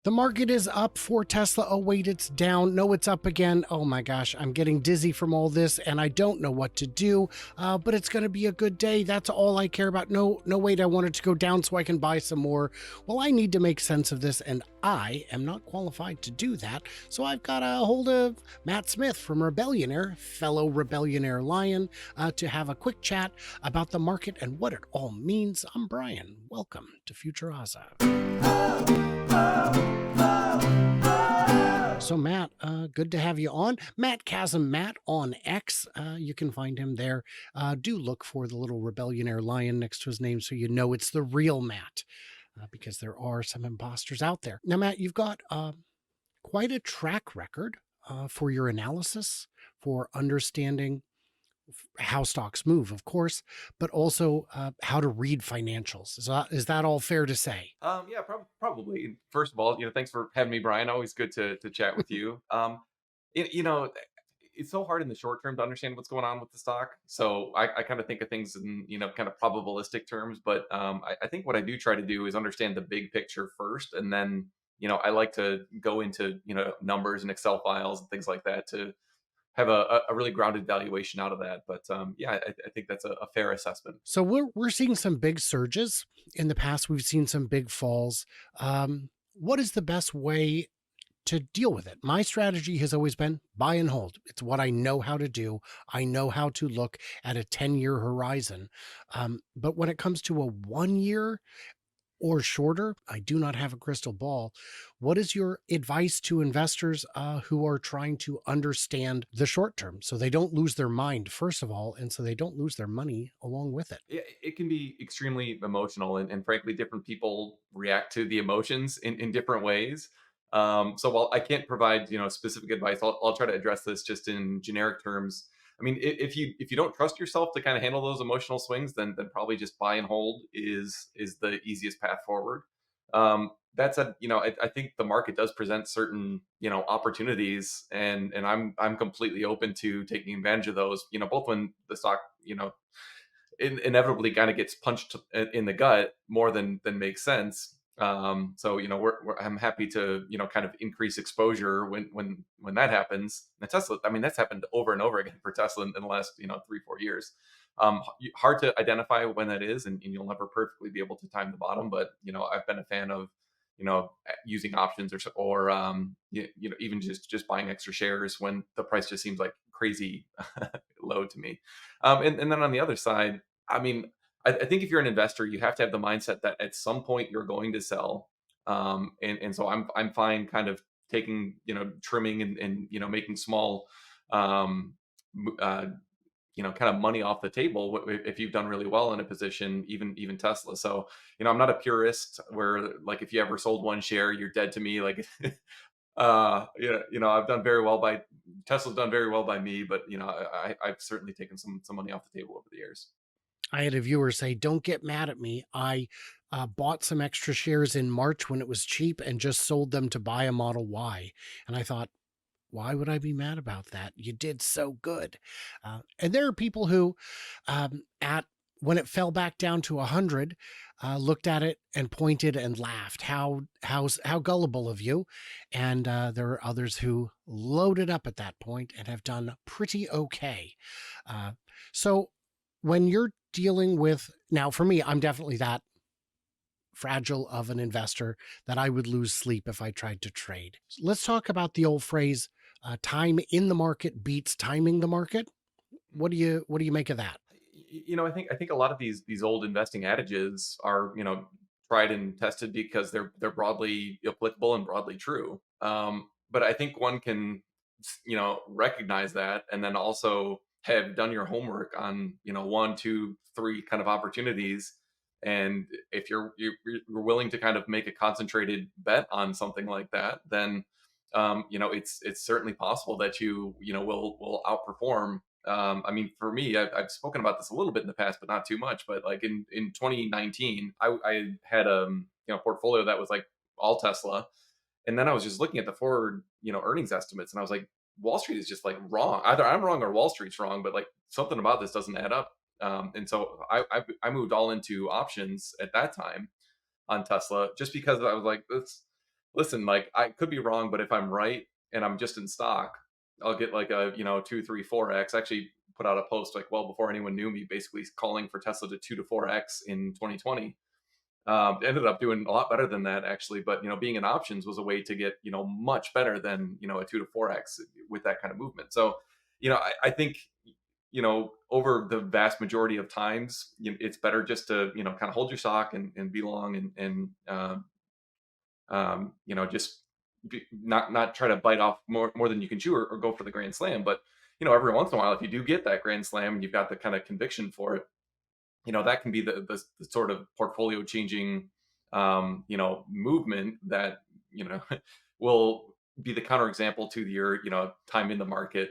The market is up for Tesla. Oh, wait, it's down. No, it's up again. Oh my gosh, I'm getting dizzy from all this and I don't know what to do. But it's going to be a good day. That's all I care about. No, no, wait, I want it to go down so I can buy some more. Well, I need to make sense of this and I am not qualified to do that. So I've got a hold of Matt Smith from Rebellionaire, fellow Rebellionaire Lion, to have a quick chat about the market and what it all means. I'm Brian. Welcome to Future So Matt, good to have you on. Matt Chasm, Matt on X. You can find him there. Do look for the little Rebellionaire lion next to his name so you know it's the real Matt, because there are some imposters out there. Now, Matt, you've got quite a track record for your analysis, for understanding how stocks move, of course, but also how to read financials. Is that all fair to say? Yeah, probably. First of all, thanks for having me, Brian. Always good to chat with you. It, you know, it's so hard in the short term to understand what's going on with the stock. So I kind of think of things in kind of probabilistic terms. But I think what I do try to do is understand the big picture first, and then I like to go into numbers and Excel files and things like that to have a really grounded valuation out of that. But yeah, I think that's a fair assessment. So we're seeing some big surges. In the past, we've seen some big falls. What is the best way to deal with it? My strategy has always been buy and hold. It's what I know how to do. I know how to look at a 10-year horizon. But when it comes to a 1 year or shorter, I do not have a crystal ball. What is your advice to investors who are trying to understand the short term so they don't lose their mind, first of all, and so they don't lose their money along with it? Yeah, it can be extremely emotional, and frankly, different people react to the emotions in different ways. So while I can't provide specific advice, I'll try to address this just in generic terms. I mean, if you don't trust yourself to kind of handle those emotional swings, then probably just buy and hold is the easiest path forward. That said, I think the market does present certain opportunities, and I'm completely open to taking advantage of those. Both when the stock inevitably kind of gets punched in the gut more than makes sense. So I'm happy to kind of increase exposure when that happens. And Tesla, I mean, that's happened over and over again for Tesla in the last 3-4 years. Hard to identify when that is, and you'll never perfectly be able to time the bottom. But I've been a fan of using options or even just buying extra shares when the price just seems like crazy low to me. And then on the other side, I mean, I think if you're an investor, you have to have the mindset that at some point you're going to sell. And so I'm fine kind of taking, trimming and making small, um, m- uh, kind of money off the table if you've done really well in a position, even Tesla. So, I'm not a purist where like if you ever sold one share, you're dead to me. Like, I've done very well by Tesla's done very well by me, but I've certainly taken some money off the table over the years. I had a viewer say, "Don't get mad at me. I bought some extra shares in March when it was cheap and just sold them to buy a Model Y." And I thought, why would I be mad about that? You did so good. And there are people who, at when it fell back down to 100, looked at it and pointed and laughed. How gullible of you! And there are others who loaded up at that point and have done pretty okay. Uh, so when you're dealing with now, for me, I'm definitely that fragile of an investor that I would lose sleep if I tried to trade. Let's talk about the old phrase, time in the market beats timing the market. What do you make of that? I think a lot of these old investing adages are tried and tested because they're broadly applicable and broadly true. But I think one can recognize that and then also have done your homework on one, two, three kind of opportunities. And if you're willing to kind of make a concentrated bet on something like that, then it's certainly possible that you will outperform. I mean, for me, I've spoken about this a little bit in the past, but not too much. But like in 2019, I had a portfolio that was like all Tesla, and then I was just looking at the forward earnings estimates, and I was like, Wall Street is just like wrong. Either I'm wrong or Wall Street's wrong, but like something about this doesn't add up. And so I moved all into options at that time on Tesla just because I was like, this. listen, like I could be wrong, but if I'm right and I'm just in stock, I'll get like a, 2, 3, 4x. Actually put out a post like well before anyone knew me, basically calling for Tesla to 2 to 4x in 2020. Ended up doing a lot better than that actually, but being in options was a way to get much better than a 2 to 4x with that kind of movement. So I think over the vast majority of times it's better just to kind of hold your stock and be long and just not try to bite off more than you can chew or go for the grand slam. But every once in a while, if you do get that grand slam and you've got the kind of conviction for it, that can be the sort of portfolio changing movement that will be the counterexample to your time in the market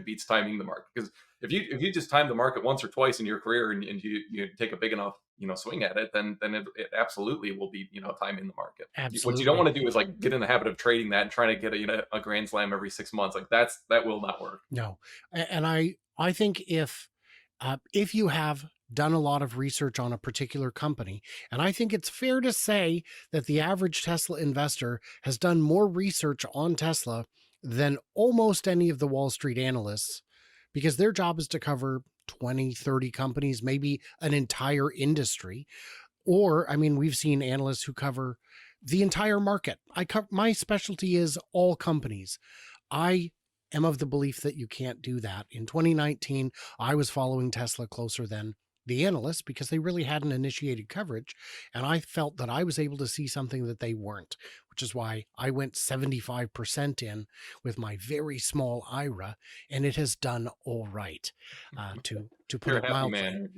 beats timing the market. Because if you just time the market once or twice in your career and you take a big enough swing at it, then it absolutely will be time in the market. What you don't Absolutely. want to do is like get in the habit of trading that and trying to get a grand slam every 6 months. Like that will not work. No. And I think if you have done a lot of research on a particular company, and I think it's fair to say that the average Tesla investor has done more research on Tesla than almost any of the Wall Street analysts, because their job is to cover 20, 30 companies, maybe an entire industry. Or, I mean, we've seen analysts who cover the entire market. My specialty is all companies. I am of the belief that you can't do that. In 2019, I was following Tesla closer than the analysts because they really hadn't initiated coverage. And I felt that I was able to see something that they weren't, which is why I went 75% in with my very small IRA, and it has done all right, to put You're it a happy mildly. man,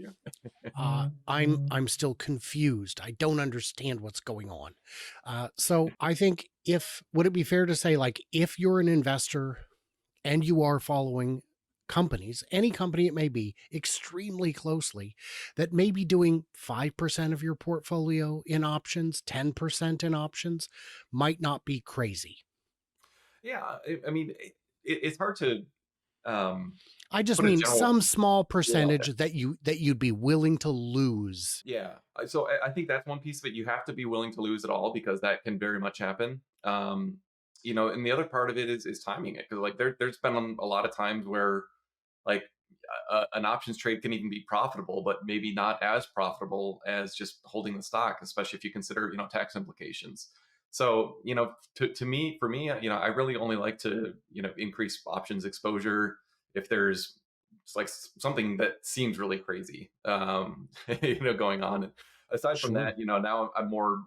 aren't you? I'm still confused. I don't understand what's going on. So I think, if would it be fair to say, like, if you're an investor and you are following companies, any company it may be, extremely closely, that may be doing 5% of your portfolio in options, 10% in options, might not be crazy. Yeah, I mean, it's hard to um, I just put a mean general. some small Yeah, percentage that you'd be willing to lose. yeah. So I think that's one piece of it. You have to be willing to lose it all because that can very much happen. And the other part of it is timing it because like there's been a lot of times where like an options trade can even be profitable, but maybe not as profitable as just holding the stock, especially if you consider tax implications. So for me, I really only like to increase options exposure if there's it's like something that seems really crazy, going on. And aside from Sure. that, now I'm more,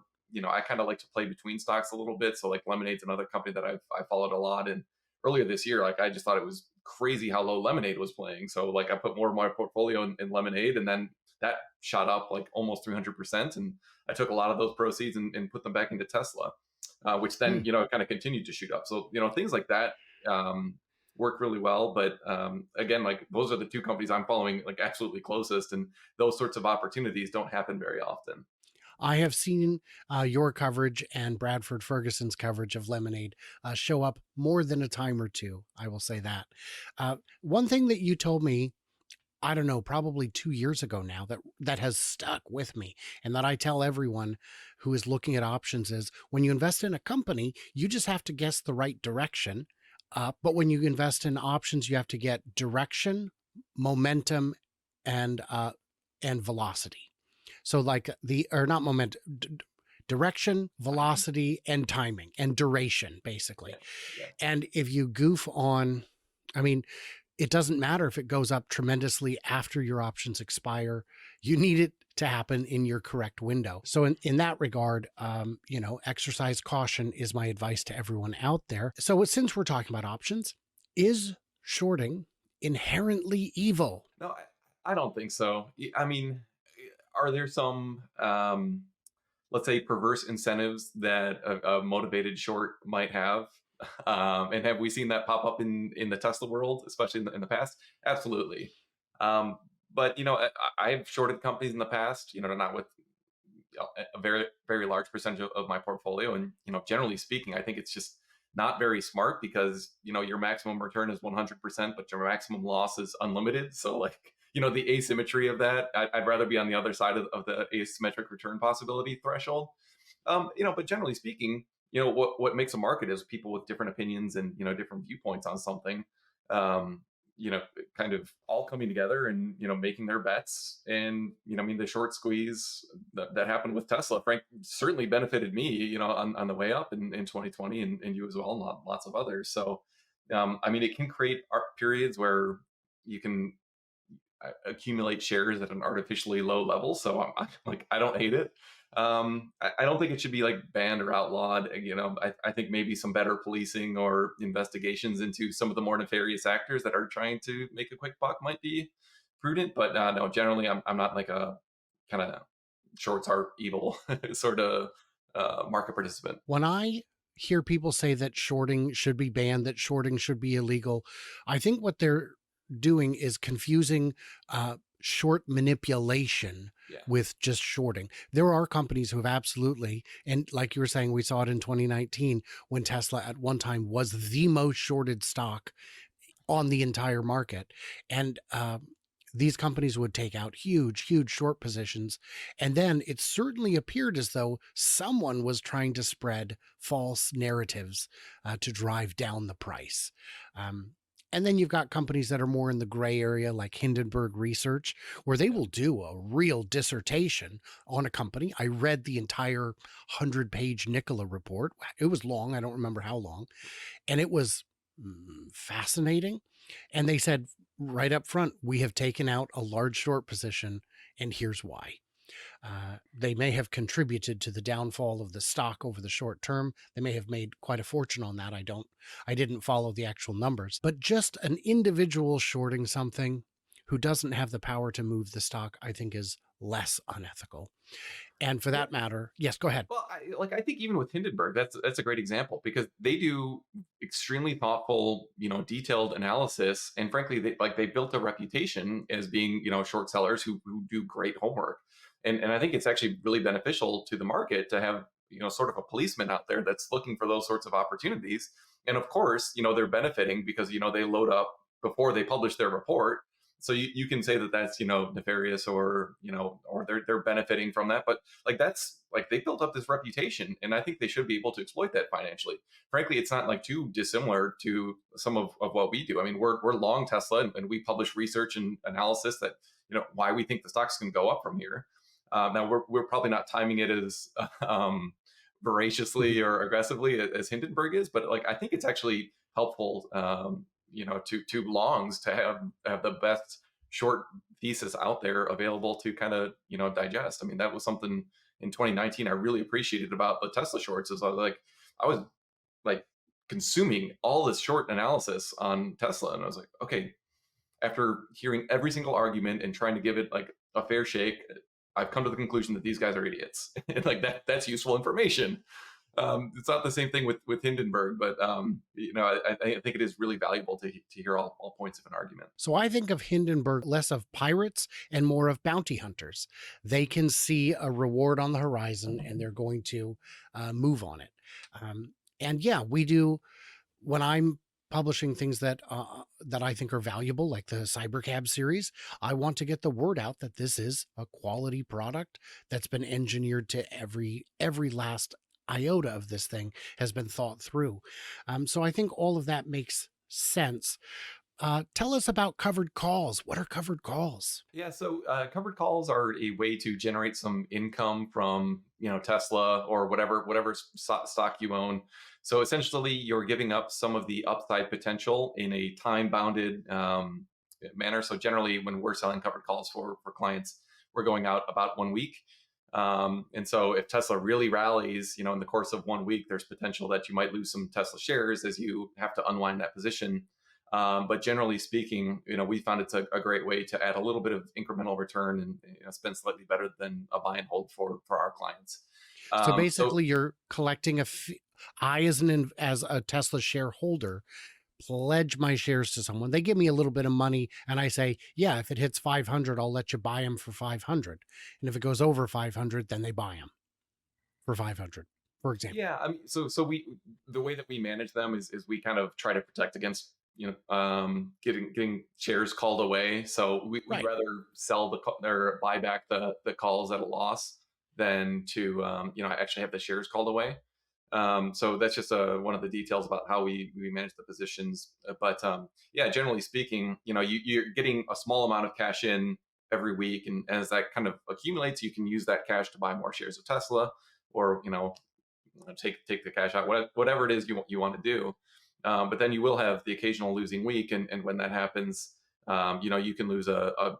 I kind of like to play between stocks a little bit. So like Lemonade's another company that I followed a lot, and earlier this year, like I just thought it was crazy how low Lemonade was playing. So like I put more of my portfolio in Lemonade, and then that shot up like almost 300%, and I took a lot of those proceeds and put them back into Tesla, which then Hmm. kind of continued to shoot up. So things like that work really well. But again, like those are the two companies I'm following like absolutely closest, and those sorts of opportunities don't happen very often. I have seen your coverage and Bradford Ferguson's coverage of Lemonade show up more than a time or two. I will say that. One thing that you told me, I don't know, probably 2 years ago now, that has stuck with me, and that I tell everyone who is looking at options, is when you invest in a company, you just have to guess the right direction. But when you invest in options, you have to get direction, momentum, and velocity. So, like, the or not moment, direction, Timing. velocity, and timing and duration, Yeah. basically. Yeah. And if you goof on, I mean, it doesn't matter if it goes up tremendously after your options expire. You need it to happen in your correct window. So in that regard, exercise caution is my advice to everyone out there. So since we're talking about options, is shorting inherently evil? No, I don't think so. I mean, are there some let's say perverse incentives that a motivated short might have? And have we seen that pop up in the Tesla world, especially in the past? Absolutely. Um, but I've shorted companies in the past. Not with a very very large percentage of my portfolio, and generally speaking, I think it's just not very smart because your maximum return is 100%, but your maximum loss is unlimited. So like the asymmetry of that, I'd rather be on the other side of the asymmetric return possibility threshold. But generally speaking, what makes a market is people with different opinions and different viewpoints on something. Um, kind of all coming together and making their bets. And I mean, the short squeeze that happened with Tesla, Frank, certainly benefited me, on the way up in 2020, and you as well, and lots of others. So, I mean, it can create periods where you can accumulate shares at an artificially low level. So I'm like, I don't hate it. I don't think it should be like banned or outlawed. I think maybe some better policing or investigations into some of the more nefarious actors that are trying to make a quick buck might be prudent. But no, generally, I'm not like a kind of shorts are evil sort of market participant. When I hear people say that shorting should be banned, that shorting should be illegal, I think what they're doing is confusing short manipulation Yeah. with just shorting. There are companies who have absolutely, and like you were saying, we saw it in 2019 when Tesla at one time was the most shorted stock on the entire market. And these companies would take out huge, huge short positions. And then it certainly appeared as though someone was trying to spread false narratives to drive down the price. Um, and then you've got companies that are more in the gray area, like Hindenburg Research, where they will do a real dissertation on a company. I read the entire 100-page Nicola report. It was long. I don't remember how long. And it was fascinating. And they said right up front, we have taken out a large short position, and here's why. They may have contributed to the downfall of the stock over the short term. They may have made quite a fortune on that. I didn't follow the actual numbers, but just an individual shorting something who doesn't have the power to move the stock, I think is less unethical. And for Yeah. that matter, yes, go ahead. Well, I think even with Hindenburg, that's a great example because they do extremely thoughtful, detailed analysis, and frankly, they built a reputation as being, short sellers who do great homework, and I think it's actually really beneficial to the market to have sort of a policeman out there that's looking for those sorts of opportunities, and of course, they're benefiting because they load up before they publish their report. So you can say that that's nefarious or or they're benefiting from that, but like that's like they built up this reputation, and I think they should be able to exploit that financially. Frankly, it's not like too dissimilar to some of what we do. I mean, we're long Tesla, and we publish research and analysis that why we think the stocks can go up from here. Now we're probably not timing it as voraciously or aggressively as Hindenburg is, but like I think it's actually helpful. To longs to have the best short thesis out there available to kind of digest. I mean, that was something in 2019 I really appreciated about the Tesla shorts. Is I was like consuming all this short analysis on Tesla, and I was like, okay, after hearing every single argument and trying to give it like a fair shake, I've come to the conclusion that these guys are idiots. And like that's useful information. It's not the same thing with Hindenburg, but I think it is really valuable to hear all points of an argument. So I think of Hindenburg less of pirates and more of bounty hunters. They can see a reward on the horizon and they're going to move on it. And yeah, we do when I'm publishing things that I think are valuable, like the Cybercab series. I want to get the word out that this is a quality product that's been engineered to every last iota of this thing has been thought through. So I think all of that makes sense. Tell us about covered calls. What are covered calls? Yeah, so covered calls are a way to generate some income from Tesla or whatever stock you own. So essentially, you're giving up some of the upside potential in a time bounded manner. So generally, when we're selling covered calls for clients, we're going out about 1 week. And so if Tesla really rallies, in the course of 1 week, there's potential that you might lose some Tesla shares as you have to unwind that position. But generally speaking, we found it's a great way to add a little bit of incremental return and spend slightly better than a buy and hold for our clients. So So basically, you're collecting I, as a Tesla shareholder, pledge my shares to someone. They give me a little bit of money, and I say, "Yeah, if it hits 500, I'll let you buy them for 500." And if it goes over 500, then they buy them for 500, for example. yeah, I mean, so we the way that we manage them is we kind of try to protect against getting shares called away. So we'd Right. rather sell or buy back the calls at a loss than to actually have the shares called away. So that's just one of the details about how we manage the positions. But yeah, generally speaking, you're getting a small amount of cash in every week, and as that kind of accumulates, you can use that cash to buy more shares of Tesla, or take the cash out, whatever it is you want to do. But then you will have the occasional losing week, and when that happens, you can lose a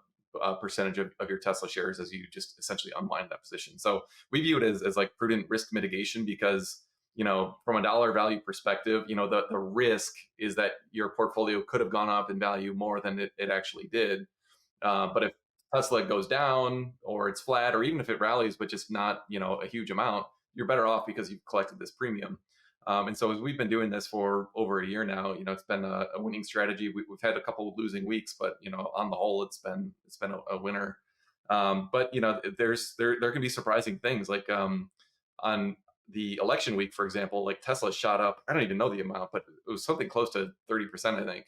percentage of your Tesla shares as you just essentially unwind that position. So we view it as like prudent risk mitigation because from a dollar value perspective, the risk is that your portfolio could have gone up in value more than it actually did. But if Tesla goes down or it's flat, or even if it rallies, but just not, a huge amount, you're better off because you've collected this premium. And so as we've been doing this for over a year now, it's been a winning strategy. We've had a couple of losing weeks, but on the whole, it's been a winner. But there can be surprising things like on the election week, for example, like Tesla shot up. I don't even know the amount, but it was something close to 30%, I think.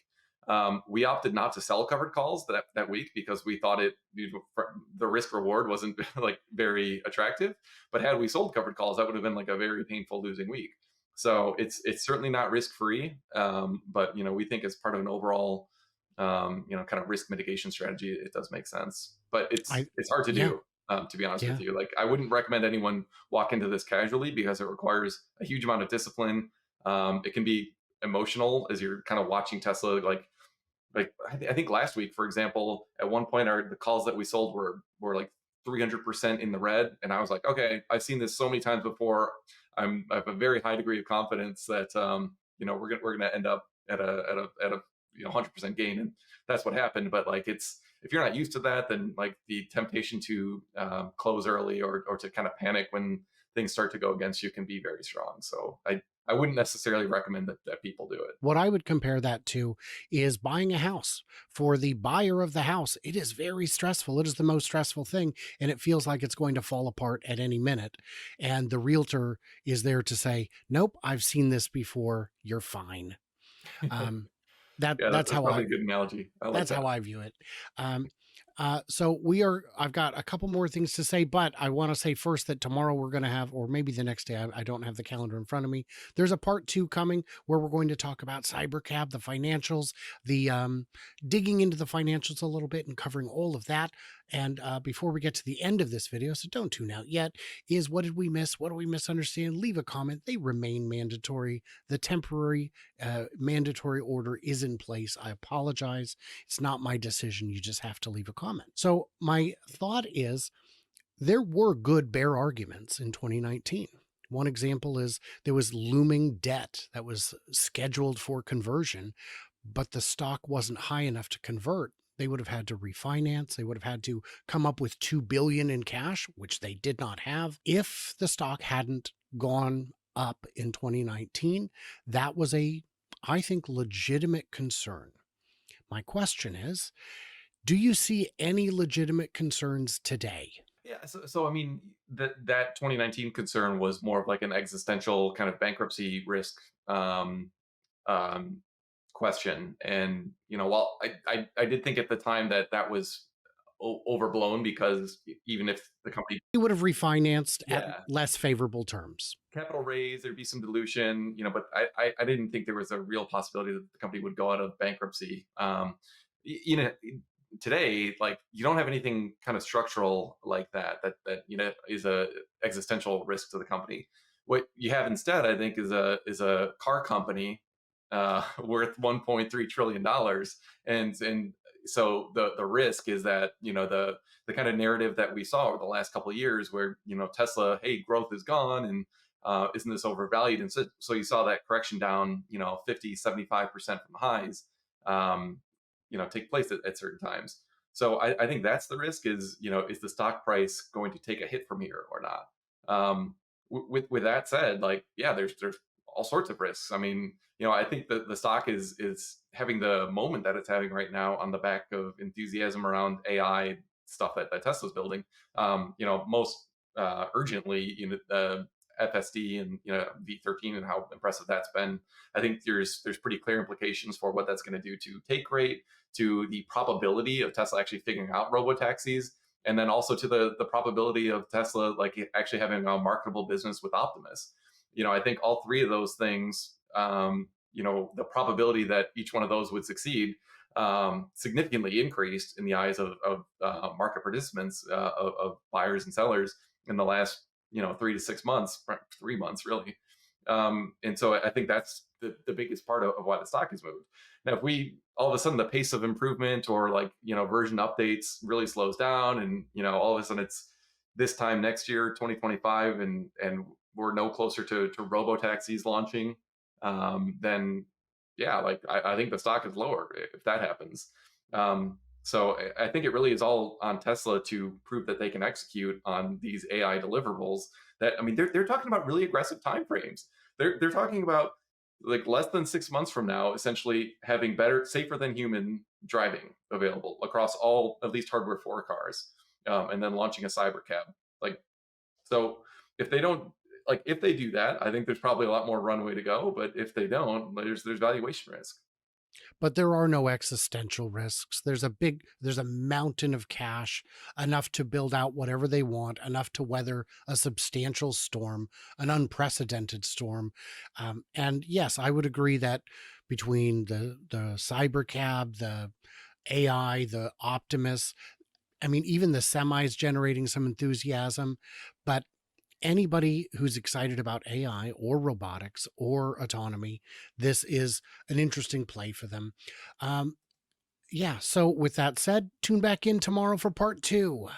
We opted not to sell covered calls that week because we thought the risk reward wasn't like very attractive. But had we sold covered calls, that would have been like a very painful losing week. So it's certainly not risk free, but we think as part of an overall kind of risk mitigation strategy, it does make sense. But I it's hard to Yeah, do. To be honest with yeah. you, like I wouldn't recommend anyone walk into this casually because it requires a huge amount of discipline. It can be emotional as you're kind of watching Tesla like I think last week, for example, at one point the calls that we sold were like 300% in the red, and I was like, okay, I've seen this so many times before. I have a very high degree of confidence that we're gonna end up at a 100% gain, and that's what happened. But like if you're not used to that, then like the temptation to close early or to kind of panic when things start to go against you can be very strong. So I wouldn't necessarily recommend that people do it. What I would compare that to is buying a house. For the buyer of the house, it is very stressful. It is the most stressful thing, and it feels like it's going to fall apart at any minute. And the realtor is there to say, "Nope, I've seen this before. You're fine." Um, that Yeah, that's that's how probably I a good analogy. I like that's that. how I view it. Um, I've got a couple more things to say, but I want to say first that tomorrow we're going to have, or maybe the next day, I don't have the calendar in front of me. There's a part two coming where we're going to talk about Cybercab, the financials, the digging into the financials a little bit and covering all of that. And before we get to the end of this video, so don't tune out yet, is what did we miss? What do we misunderstand? Leave a comment. They remain mandatory. The temporary mandatory order is in place. I apologize. It's not my decision. You just have to leave a comment. So, my thought is there were good bear arguments in 2019. One example is there was looming debt that was scheduled for conversion, but the stock wasn't high enough to convert. They would have had to refinance. They would have had to come up with 2 billion in cash, which they did not have. If the stock hadn't gone up in 2019, that was I think, legitimate concern. My question is, do you see any legitimate concerns today? Yeah, so I mean that 2019 concern was more of like an existential kind of bankruptcy risk um, question, and while I did think at the time that was overblown because even if the company, You would have refinanced at yeah, less favorable terms. capital raise, there'd be some dilution, but I didn't think there was a real possibility that the company would go out of bankruptcy. Today, like you don't have anything kind of structural like that is a existential risk to the company. What you have instead, I think, is a car company worth 1.3 trillion dollars, and so the risk is that the kind of narrative that we saw over the last couple of years, where Tesla, hey, growth is gone, and isn't this overvalued? And so you saw that correction down 50-75% from the highs take place at certain times. So I think that's the risk is the stock price going to take a hit from here or not? With that said, like, yeah, there's all sorts of risks. I mean, I think that the stock is having the moment that it's having right now on the back of enthusiasm around AI stuff that Tesla's building. Most urgently, FSD and V13 and how impressive that's been. I think there's pretty clear implications for what that's going to do to take rate, to the probability of Tesla actually figuring out robo taxis, and then also to the probability of Tesla like actually having a marketable business with Optimus. I think all three of those things, the probability that each one of those would succeed significantly increased in the eyes of market participants, of buyers and sellers in the last 3 to 6 months, 3 months really. And so I think that's the biggest part of why the stock has moved. Now, if we all of a sudden the pace of improvement or like version updates really slows down, and all of a sudden it's this time next year, 2025, and we're no closer to robo taxis launching, then yeah, like I think the stock is lower if that happens. So I think it really is all on Tesla to prove that they can execute on these AI deliverables. That, I mean, they're talking about really aggressive timeframes. They're talking about like less than 6 months from now, essentially having better, safer than human driving available across all at least hardware 4 cars, and then launching a cyber cab. Like, so if they don't, like if they do that, I think there's probably a lot more runway to go. But if they don't, there's valuation risk. But there are no existential risks. There's a mountain of cash, enough to build out whatever they want, enough to weather a substantial storm, an unprecedented storm. And yes, I would agree that between the cyber cab, the AI, the Optimus, I mean, even the semis generating some enthusiasm, but anybody who's excited about AI or robotics or autonomy, this is an interesting play for them. Um, yeah. So, with that said, tune back in tomorrow for part two.